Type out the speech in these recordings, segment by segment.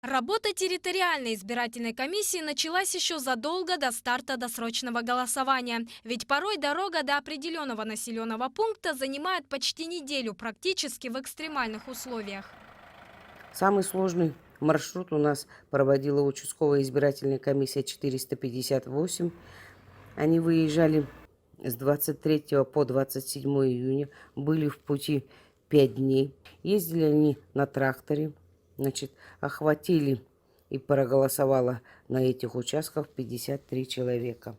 Работа территориальной избирательной комиссии началась еще задолго до старта досрочного голосования. Ведь порой дорога до определенного населенного пункта занимает почти неделю, практически в экстремальных условиях. Самый сложный маршрут у нас проводила участковая избирательная комиссия 458. Они выезжали с 23 по 27 июня, были в пути 5 дней. Ездили они на тракторе, охватили и проголосовало на этих участках 53 человека.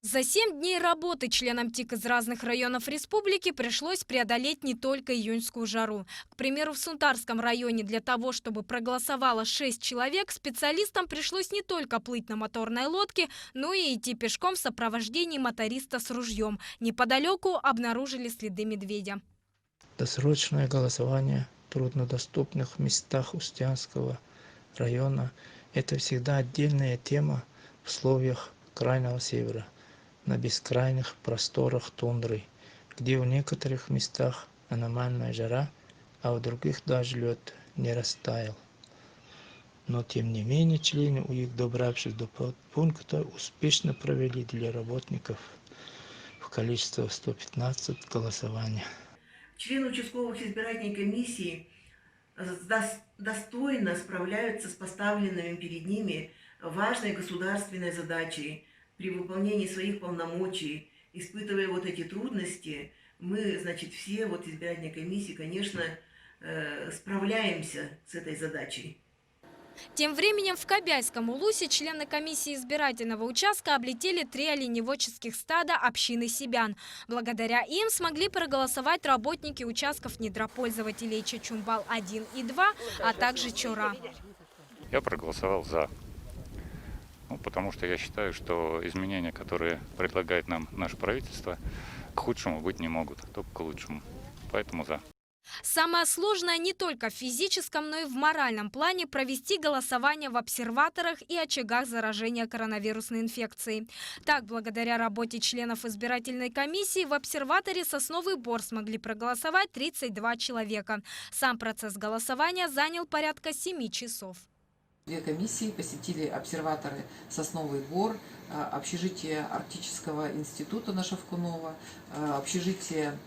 За 7 дней работы членам ТИК из разных районов республики пришлось преодолеть не только июньскую жару. К примеру, в Сунтарском районе для того, чтобы проголосовало 6 человек, специалистам пришлось не только плыть на моторной лодке, но и идти пешком в сопровождении моториста с ружьем. Неподалеку обнаружили следы медведя. Досрочное голосование в труднодоступных местах Устьянского района – это всегда отдельная тема в условиях крайнего севера, на бескрайних просторах тундры, где в некоторых местах аномальная жара, а в других даже лед не растаял. Но тем не менее члены УИК, добравшись до пункта, успешно провели для работников в количестве 115 голосований. Члены участковых избирательных комиссий достойно справляются с поставленными перед ними важной государственной задачей. При выполнении своих полномочий, испытывая вот эти трудности, мы, все избирательные комиссии, конечно, справляемся с этой задачей. Тем временем в Кобяйском улусе члены комиссии избирательного участка облетели 3 оленеводческих стада общины Сибян. Благодаря им смогли проголосовать работники участков недропользователей Чачумбал-1 и 2, а также Чора. Я проголосовал «за». Потому что я считаю, что изменения, которые предлагает нам наше правительство, к худшему быть не могут, только к лучшему. Поэтому «за». Самое сложное не только в физическом, но и в моральном плане провести голосование в обсерваторах и очагах заражения коронавирусной инфекцией. Так, благодаря работе членов избирательной комиссии в обсерваторе Сосновый Бор смогли проголосовать 32 человека. Сам процесс голосования занял порядка 7 часов. 2 комиссии посетили обсерваторы Сосновый Бор, общежитие Арктического института на Шавкунова, общежитие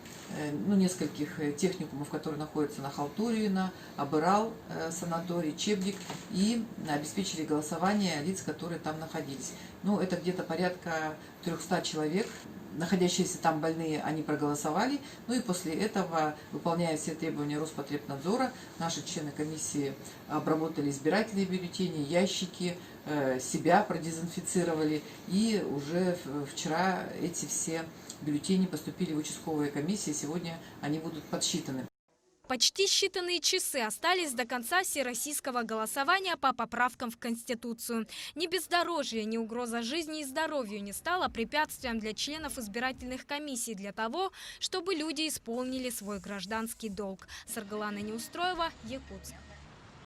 нескольких техникумов, которые находятся на Халтурина, Абырал, санаторий, Чебник, и обеспечили голосование лиц, которые там находились. Это где-то порядка 300 человек. Находящиеся там больные, они проголосовали. И после этого, выполняя все требования Роспотребнадзора, наши члены комиссии обработали избирательные бюллетени, ящики, себя продезинфицировали. И уже вчера эти все бюллетени поступили в участковые комиссии. Сегодня они будут подсчитаны. Почти считанные часы остались до конца всероссийского голосования по поправкам в Конституцию. Ни бездорожье, ни угроза жизни и здоровью не стало препятствием для членов избирательных комиссий для того, чтобы люди исполнили свой гражданский долг. Саргалана Неустроева, Якутск.